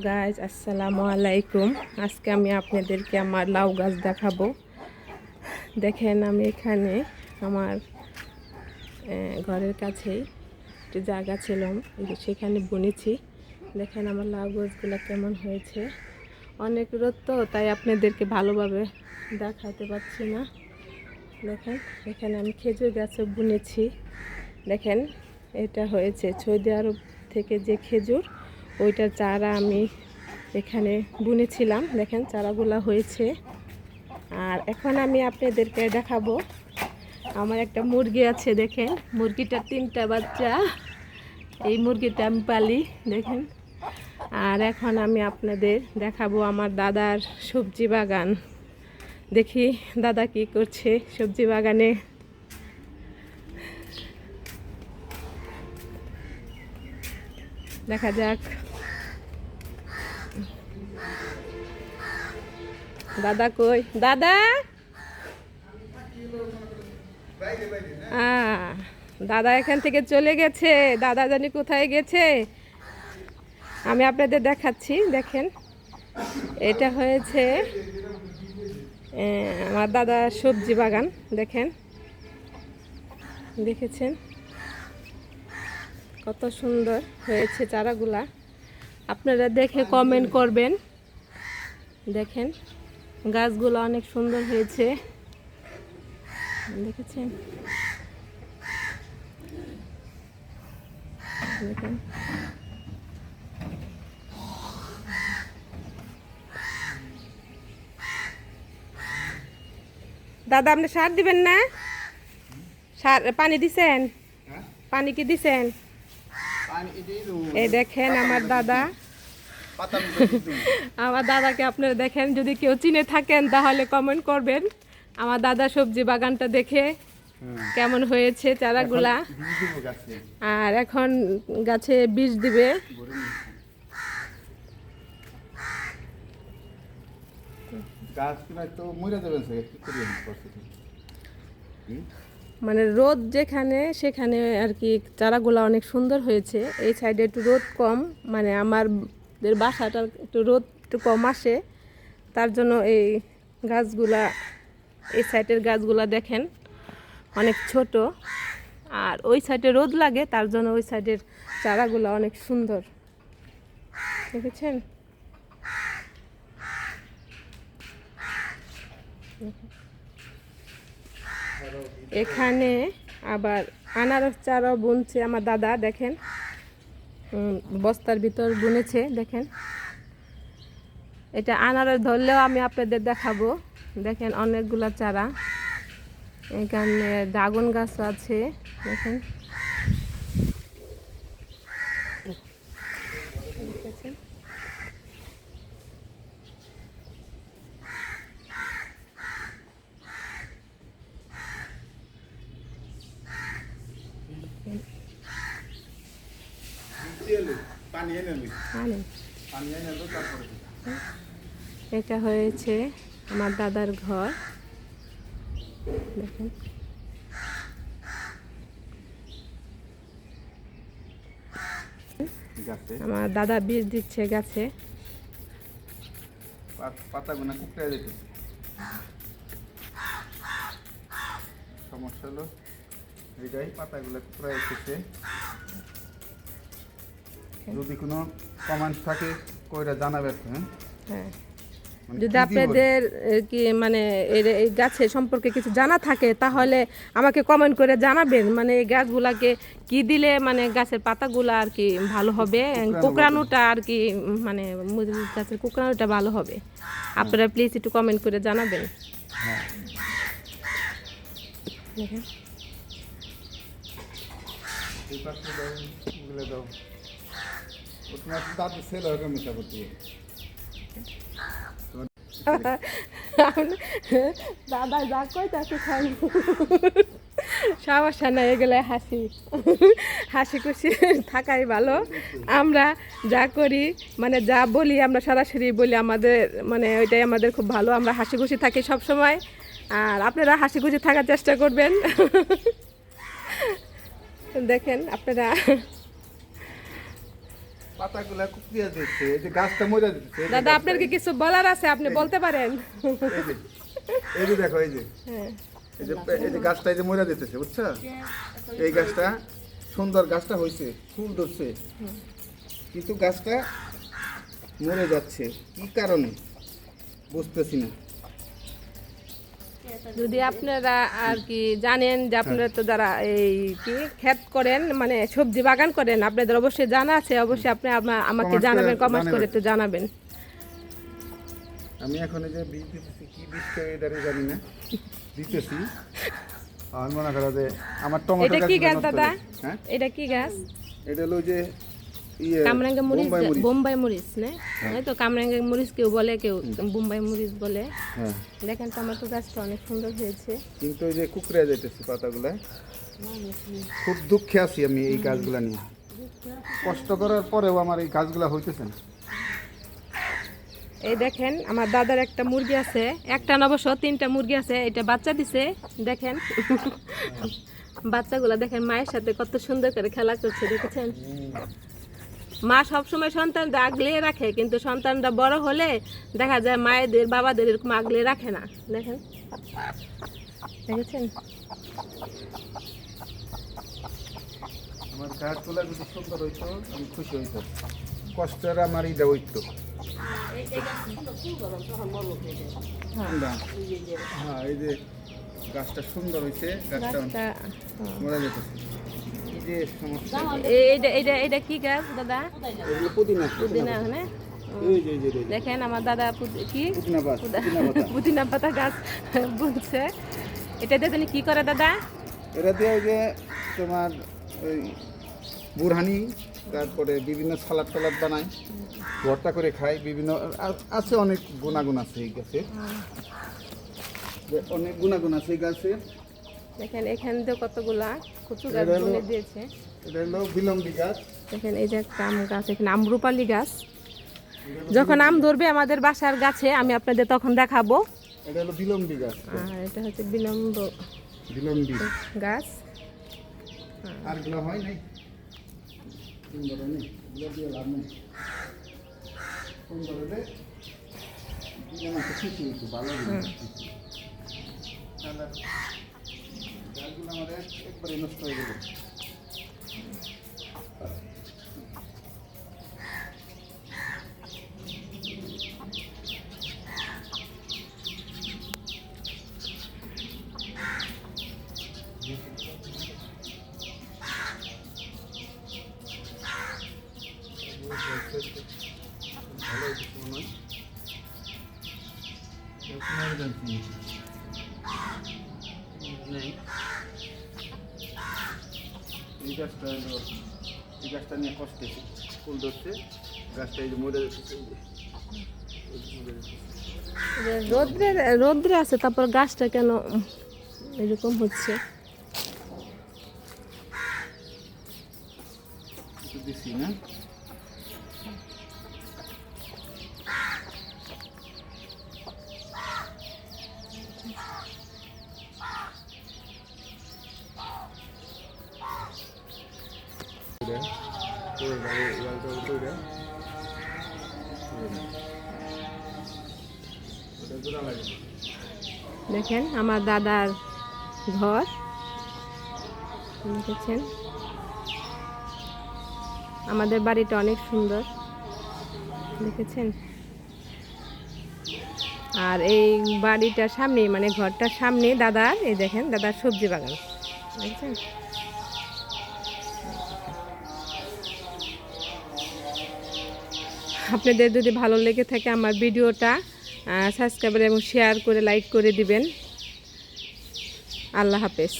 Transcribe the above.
Guys আসসালামু আলাইকুম। আজকে আমি আপনাদেরকে আমার লাউ গাছ দেখাবো। দেখেন আমি এখানে আমার ঘরের কাছেই একটু জায়গা ছিল, সেখানে বুনেছি। দেখেন আমার লাউ গাছগুলো কেমন হয়েছে। অনেক রোদ তো, তাই আপনাদেরকে ভালোভাবে দেখাতে পারছি না। দেখেন এখানে আমি খেজুর গাছও বুনেছি। দেখেন এটা হয়েছে সৌদি আরব থেকে যে খেজুর, ওইটার চারা আমি এখানে বুনেছিলাম। দেখেন চারাগুলা হয়েছে। আর এখন আমি আপনাদেরকে দেখাবো আমার একটা মুরগি আছে। দেখেন মুরগিটার 3টা বাচ্চা, এই মুরগিটা আমি পালি। দেখেন আর এখন আমি আপনাদের দেখাবো আমার দাদার সবজি বাগান। দেখি দাদা কি করছে সবজি বাগানে। দেখা যাক। দাদা কই? দাদা দাদা এখান থেকে চলে গেছে। দাদা জানি কোথায় গেছে, আমি আপনাদের দেখাচ্ছি। দেখেন এটা হয়েছে আমার দাদার সবজি বাগান। দেখেন, দেখেছেন কত সুন্দর হয়েছে চারাগুলা। আপনারা দেখে কমেন্ট করবেন। দেখেন গাছগুলো অনেক সুন্দর হয়েছে, দেখেছেন। দেখেন দাদা আপনি সার দিবেন না? সার পানি দিছেন? পানি কি দিছেন? এই দেখেন আমার দাদা, আমার দাদাকে আপনারা দেখেন। যদি কেউ চিনে থাকেন তাহলে কমেন্ট করবেন আমার দাদা সবজি বাগানটা দেখে কেমন হয়েছে চারাগুলা। আর এখন গাছে বীজ দিবে। মানে রোদ যেখানে সেখানে আর কি চারাগুলা অনেক সুন্দর হয়েছে। এই সাইডে একটু রোদ কম, মানে আমাদের বাসাটার একটু রোদ একটু কম আসে, তার জন্য এই গাছগুলা, এই সাইডের গাছগুলা দেখেন অনেক ছোট। আর ওই সাইডে রোদ লাগে, তার জন্য ওই সাইডের চারাগুলা অনেক সুন্দর, দেখেছেন। এখানে আবার আনারস চারা বুনছে আমার দাদা। দেখেন বস্তার ভিতর বুনেছে। দেখেন এটা আনারস ধরলেও আমি আপনাদের দেখাবো। দেখেন অনেকগুলা চারা। এখানে ড্রাগন গাছ আছে। দেখেন এটা হয়েছে আমার দাদার ঘর। দেখেন আমার দাদা বীজ দিচ্ছে গাছে। পাতাগুলো কুকড়ে যেত, সমস্যা হলো এটাই, পাতাগুলো কুকড়ে যেতেছে। যদি কোনো কমেন্ট থাকে কইরা জানাবে। হ্যাঁ, যদি আপনাদের কি মানে এই গাছের সম্পর্কে কিছু জানা থাকে তাহলে আমাকে কমেন্ট করে জানাবেন। মানে এই গাছগুলাকে কি দিলে মানে গাছের পাতাগুলো আর কি ভালো হবে, কুকড়ানোটা আর কি, মানে গাছের কুকড়ানোটা ভালো হবে। আপনারা প্লিজ একটু কমেন্ট করে জানাবেন। দেখেন দাদা যা কই তাকে খাই, সমস্যা নাই, এগুলো হাসি হাসি খুশি থাকাই ভালো। আমরা যা করি মানে যা বলি আমরা সরাসরি বলি, আমাদের মানে ওইটাই আমাদের খুব ভালো। আমরা হাসি খুশি থাকি সব সময়, আর আপনারা হাসি খুশি থাকার চেষ্টা করবেন। দেখেন আপনারা পাতাগুলা কুকরিয়া দিচ্ছে, এই যে গাছটা মরে দিচ্ছে। এই যে দাদা গাছটা, আপনার কি কিছু বলার আছে, আপনি বলতে পারেন। এই যে দেখো, এই যে হ্যাঁ এই যে গাছটা এই যে মরে দিতেছে, বুঝছো? এই গাছটা সুন্দর, গাছটা হয়েছে, ফুল ধরছে, কিন্তু গাছটা মরে যাচ্ছে। কি কারণে বুঝতেছি না। যদি আপনারা আর কি জানেন যে আপনারা তো যারা এই কি ক্ষেত করেন, মানে সবজি বাগান করেন, আপনাদের অবশ্যই জানা আছে, অবশ্যই আপনি আমাকে Comment করে জানাবেন, কমেন্ট করে জানাবেন। তো জানাবেন। আমি এখন এই যে বীজ দিতেছি, কি বীজ এটারে জানি না, দিতেছি। আমি মনে করো যে আমার টমেটো এটা কি গাছ নষ্ট দাদা? হয়ে- হ্যাঁ, এটা কি গাছ? এটা হলো যে ইয়ে কামরাঙ্গা মরিচ, বোম্বাই মরিচ। বোম্বাই মরিচ না? এই তো কামরাঙ্গা মরিচ কেউ বলে, কেউ বোম্বাই মরিচ বলে। হ্যাঁ, দেখেন টমেটো গাছটা অনেক সুন্দর হয়েছে। কিন্তু ওই যে কুকড়ে যাইতেছে পাতাগুলা। খুব দুঃখে আছি আমি এই গাছগুলা নিয়ে। কষ্ট করার পরেও আমার এই গাছগুলা হইতেছে না। এই দেখেন আমার দাদার একটা মুরগি আছে, একটা না অবশ্য 3টা মুরগি আছে, এটা বাচ্চা দিছে। দেখেন বাচ্চাগুলা দেখেন মায়ের সাথে কত সুন্দর করে খেলা করছে, দেখেছেন? মা সবসময় সন্তানরা আগলে রাখে, কিন্তু সন্তানরা বড় হলে দেখা যায় মায়েদের বাবাদের এরকম আগলে রাখে না। দেখেন, দেখেছেন? আমার গাছগুলা যদি সুন্দর হইতো আমি খুশি হইতাম। কষ্টের আমার ইটা হইতো। না। হ্যাঁ, এই যে গাছটা সুন্দর হয়েছে, গাছটা গাছটা মরে যেতেছে। এই যে সমস্যা, এটা কি গাছ দাদা? এগুলো পুদিনা, পুদিনা না? এই যে এই যে এই যে দেখেন আমার দাদা কি পুদিনা গাছ, পুদিনা পাতা। পুদিনা পাতা গাছ বলছে। এটাতে জানি কি করে দাদা? এটা দিয়ে ওই যে তোমার ওই বুরহানি, তারপরে বিভিন্ন সালাদ টালাদ বানায়, ভর্তা করে খাই। বিভিন্ন আছে, অনেক গুণাগুণ আছে এই গাছে, অনেক গুণাগুণ আছে এই গাছে। দেখেন এখানে তো কতগুলা কচু গাছ এটা হলো- বলে দিয়েছে। এটা হলো বিলম্বী গাছ। দেখেন এই যে একটা আম গাছ, এখানে আম্রপালি গাছ। যখন আম ধরবে আমাদের বাসার গাছে আমি আপনাদের তখন দেখাবো। এটা হলো বিলম্বী গাছ, আর এটা হচ্ছে বিলম্ব বিলম্বী। গাছ। আর গুলো হয় নাই, সুন্দর হয় নাই, এগুলো দিয়ে লাভ নেই। সুন্দর হলে দিলে আমার খুশি হইতো, ভালো হইতো। তাহলে গাছগুলো আমাদের একবারে নষ্ট হয়ে গেল। ভালো হইতো মনে হয়। নেই, এই গাছটা হলো, এই গাছটা নিয়ে কষ্ট হয়েছে, ফুল ধরছে, গাছটা এই যে মরে যাচ্ছে। রোদ্রে রোদ্রে আছে, তারপর গাছটা কেন এরকম হচ্ছে? কিছু দিছি না, দেখেন আমার দাদার ঘর, দেখেছেন? আমাদের বাড়িটা অনেক সুন্দর, দেখেছেন? আর এই বাড়িটার সামনে, মানে ঘরটার সামনে দাদার, এই দেখেন দাদার সবজি বাগান, দেখেছেন? আপনাদের যদি ভালো লেগে থাকে আমার ভিডিওটা সাবস্ক্রাইব এবং শেয়ার করে লাইক করে দিবেন। আল্লাহ হাফেজ।